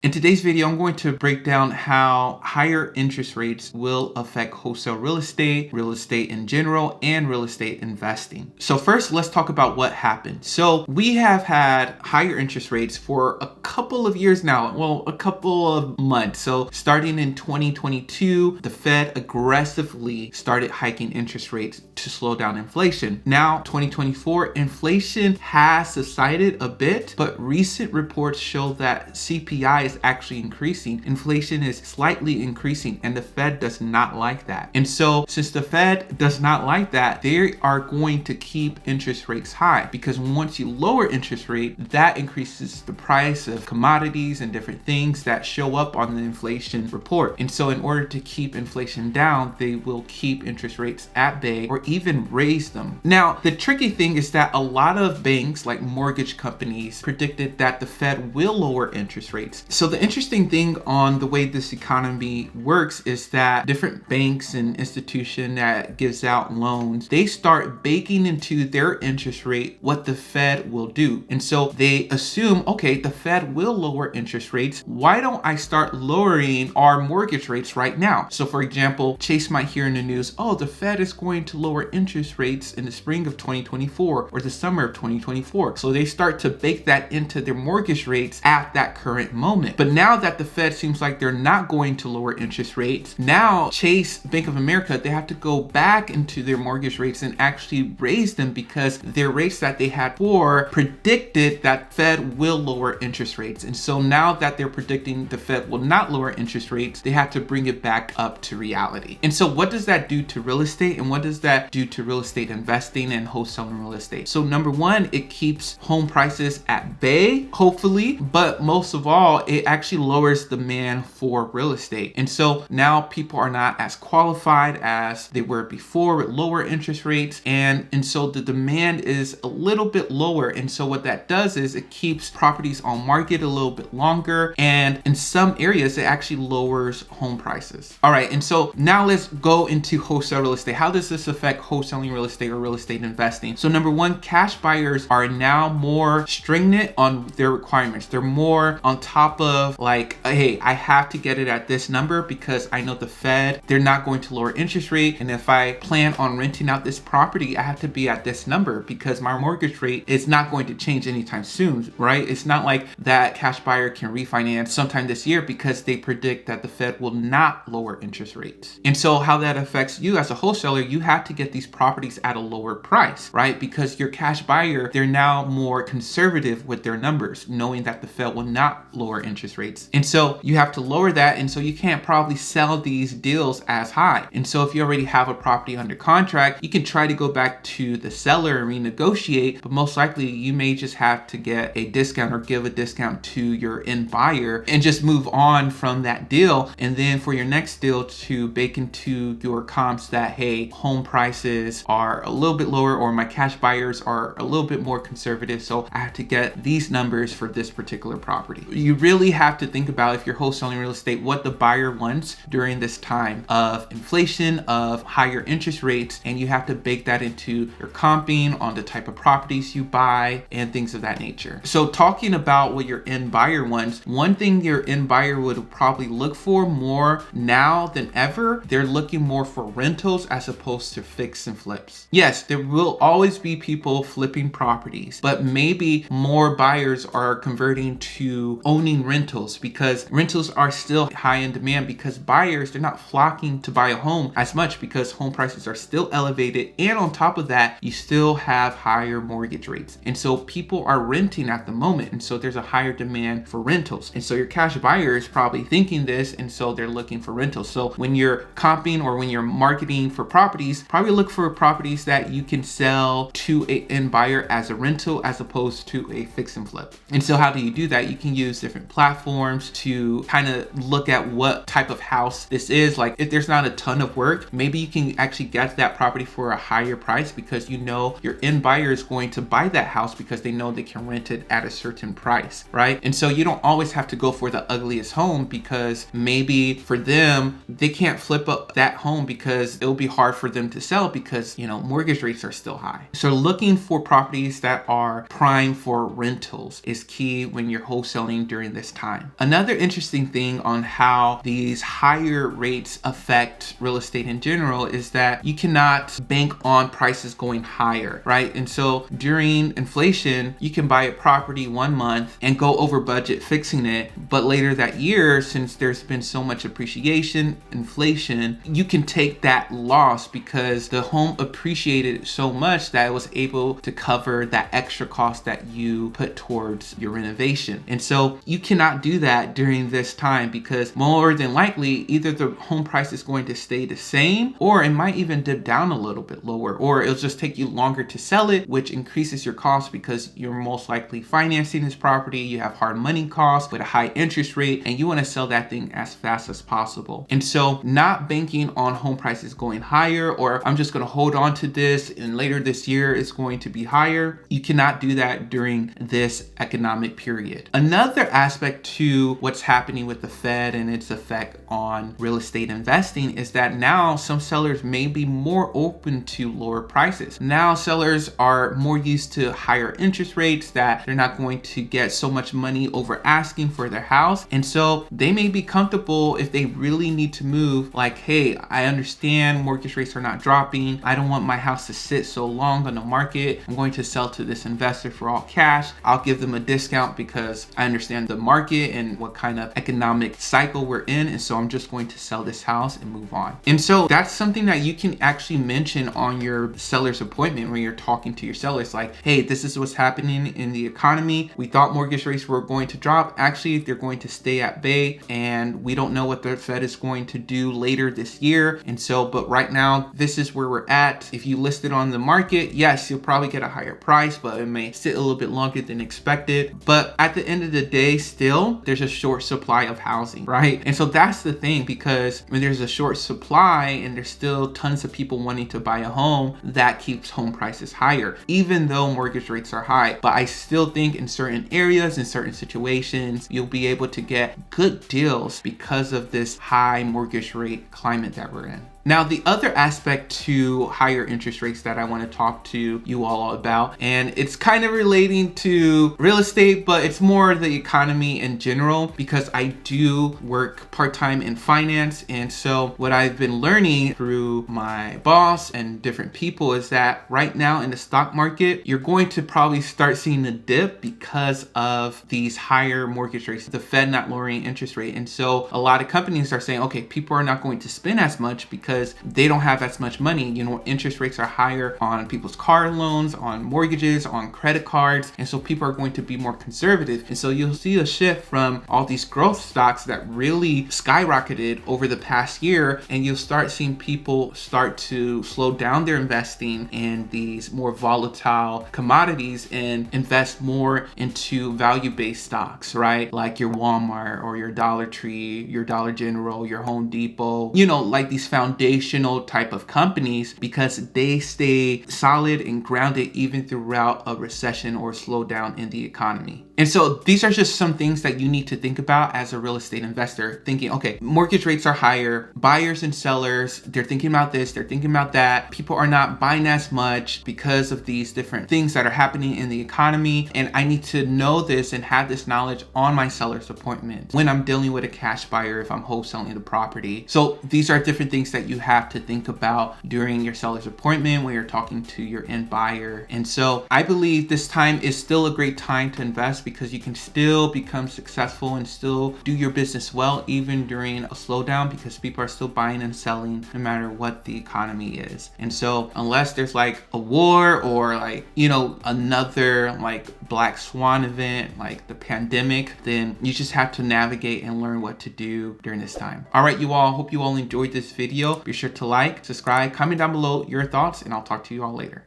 In today's video, I'm going to break down how higher interest rates will affect wholesale real estate in general, and real estate investing. So first, let's talk about what happened. So we have had higher interest rates for a couple of years now, well, a couple of months. So starting in 2022, the Fed aggressively started hiking interest rates to slow down inflation. Now, 2024, inflation has subsided a bit, but recent reports show that CPI is actually increasing. Inflation is slightly increasing, and the Fed does not like that. And so since the Fed does not like that, they are going to keep interest rates high, because once you lower interest rate, that increases the price of commodities and different things that show up on the inflation report. And so in order to keep inflation down, they will keep interest rates at bay or even raise them. Now, the tricky thing is that a lot of banks, like mortgage companies, predicted that the Fed will lower interest rates. So the interesting thing on the way this economy works is that different banks and institution that gives out loans, they start baking into their interest rate what the Fed will do. And so they assume, okay, the Fed will lower interest rates. Why don't I start lowering our mortgage rates right now? So for example, Chase might hear in the news, oh, the Fed is going to lower interest rates in the spring of 2024 or the summer of 2024. So they start to bake that into their mortgage rates at that current moment. But now that the Fed seems like they're not going to lower interest rates, now Chase, Bank of America, they have to go back into their mortgage rates and actually raise them, because their rates that they had before predicted that Fed will lower interest rates. And so now that they're predicting the Fed will not lower interest rates, they have to bring it back up to reality. And so what does that do to real estate, and what does that do to real estate investing and wholesaling real estate? So number one, it keeps home prices at bay, hopefully, but most of all, it actually lowers demand for real estate. And so now people are not as qualified as they were before with lower interest rates, and so the demand is a little bit lower. And so what that does is it keeps properties on market a little bit longer, and in some areas it actually lowers home prices. All right, and so now let's go into wholesale real estate. How does this affect wholesaling real estate or real estate investing? So number one, cash buyers are now more stringent on their requirements. They're more on top of like, hey, I have to get it at this number because I know the Fed, they're not going to lower interest rate. And if I plan on renting out this property, I have to be at this number because my mortgage rate is not going to change anytime soon, right? It's not like that cash buyer can refinance sometime this year because they predict that the Fed will not lower interest rates. And so how that affects you as a wholesaler, you have to get these properties at a lower price, right? Because your cash buyer, they're now more conservative with their numbers, knowing that the Fed will not lower interest rates. And so you have to lower that. And so you can't probably sell these deals as high. And so if you already have a property under contract, you can try to go back to the seller and renegotiate, but most likely you may just have to get a discount or give a discount to your end buyer and just move on from that deal. And then for your next deal to bake into your comps that, hey, home prices are a little bit lower, or my cash buyers are a little bit more conservative, so I have to get these numbers for this particular property. You really have to think about, if you're wholesaling real estate, what the buyer wants during this time of inflation, of higher interest rates, and you have to bake that into your comping on the type of properties you buy and things of that nature. So talking about what your end buyer wants, one thing your end buyer would probably look for more now than ever, they're looking more for rentals as opposed to fix and flips. Yes, there will always be people flipping properties, but maybe more buyers are converting to owning rentals, because rentals are still high in demand, because buyers, they're not flocking to buy a home as much because home prices are still elevated. And on top of that, you still have higher mortgage rates. And so people are renting at the moment. And so there's a higher demand for rentals. And so your cash buyer is probably thinking this, and so they're looking for rentals. So when you're comping or when you're marketing for properties, probably look for properties that you can sell to an end buyer as a rental as opposed to a fix and flip. And so how do you do that? You can use different platforms to kind of look at what type of house this is. Like if there's not a ton of work, maybe you can actually get that property for a higher price because you know your end buyer is going to buy that house because they know they can rent it at a certain price, right? And so you don't always have to go for the ugliest home, because maybe for them, they can't flip up that home because it'll be hard for them to sell because, you know, mortgage rates are still high. So looking for properties that are prime for rentals is key when you're wholesaling during this this time. Another interesting thing on how these higher rates affect real estate in general is that you cannot bank on prices going higher, right? And so during inflation, you can buy a property 1 month and go over budget fixing it, but later that year, since there's been so much appreciation, inflation, you can take that loss because the home appreciated so much that it was able to cover that extra cost that you put towards your renovation. And so you cannot do that during this time because more than likely, either the home price is going to stay the same or it might even dip down a little bit lower, or it'll just take you longer to sell it, which increases your cost because you're most likely financing this property. You have hard money costs with a high interest rate and you want to sell that thing as fast as possible. And so not banking on home prices going higher, or I'm just going to hold on to this and later this year it's going to be higher. You cannot do that during this economic period. Another aspect to what's happening with the Fed and its effect on real estate investing is that now some sellers may be more open to lower prices. Now sellers are more used to higher interest rates, that they're not going to get so much money over asking for their house. And so they may be comfortable if they really need to move, like, hey, I understand mortgage rates are not dropping. I don't want my house to sit so long on the market. I'm going to sell to this investor for all cash. I'll give them a discount because I understand the market and what kind of economic cycle we're in. And so I'm just going to sell this house and move on. And so that's something that you can actually mention on your seller's appointment when you're talking to your sellers, like, hey, this is what's happening in the economy. We thought mortgage rates were going to drop. Actually, they're going to stay at bay, and we don't know what the Fed is going to do later this year. And so, but right now, this is where we're at. If you list it on the market, yes, you'll probably get a higher price, but it may sit a little bit longer than expected. But at the end of the day, still, there's a short supply of housing, right? And so that's the thing, because when there's a short supply and there's still tons of people wanting to buy a home, that keeps home prices higher, even though mortgage rates are high. But I still think in certain areas, in certain situations, you'll be able to get good deals because of this high mortgage rate climate that we're in. Now, the other aspect to higher interest rates that I want to talk to you all about, and it's kind of relating to real estate, but it's more the economy in general, because I do work part-time in finance. And so what I've been learning through my boss and different people is that right now in the stock market, you're going to probably start seeing a dip because of these higher mortgage rates, the Fed not lowering interest rate. And so a lot of companies are saying, okay, people are not going to spend as much because they don't have as much money. You know, interest rates are higher on people's car loans, on mortgages, on credit cards. And so people are going to be more conservative. And so you'll see a shift from all these growth stocks that really skyrocketed over the past year. And you'll start seeing people start to slow down their investing in these more volatile commodities and invest more into value-based stocks, right? Like your Walmart or your Dollar Tree, your Dollar General, your Home Depot, you know, like these foundational type of companies, because they stay solid and grounded even throughout a recession or slowdown in the economy. And so these are just some things that you need to think about as a real estate investor, thinking, okay, mortgage rates are higher, buyers and sellers, they're thinking about this, they're thinking about that. People are not buying as much because of these different things that are happening in the economy. And I need to know this and have this knowledge on my seller's appointment when I'm dealing with a cash buyer, if I'm wholesaling the property. So these are different things that you have to think about during your seller's appointment when you're talking to your end buyer. And so I believe this time is still a great time to invest, because you can still become successful and still do your business well even during a slowdown, because people are still buying and selling no matter what the economy is. And so unless there's like a war or like, you know, another like black swan event like the pandemic, then you just have to navigate and learn what to do during this time. All right, you all, hope you all enjoyed this video. Be sure to like, subscribe, comment down below your thoughts, and I'll talk to you all later.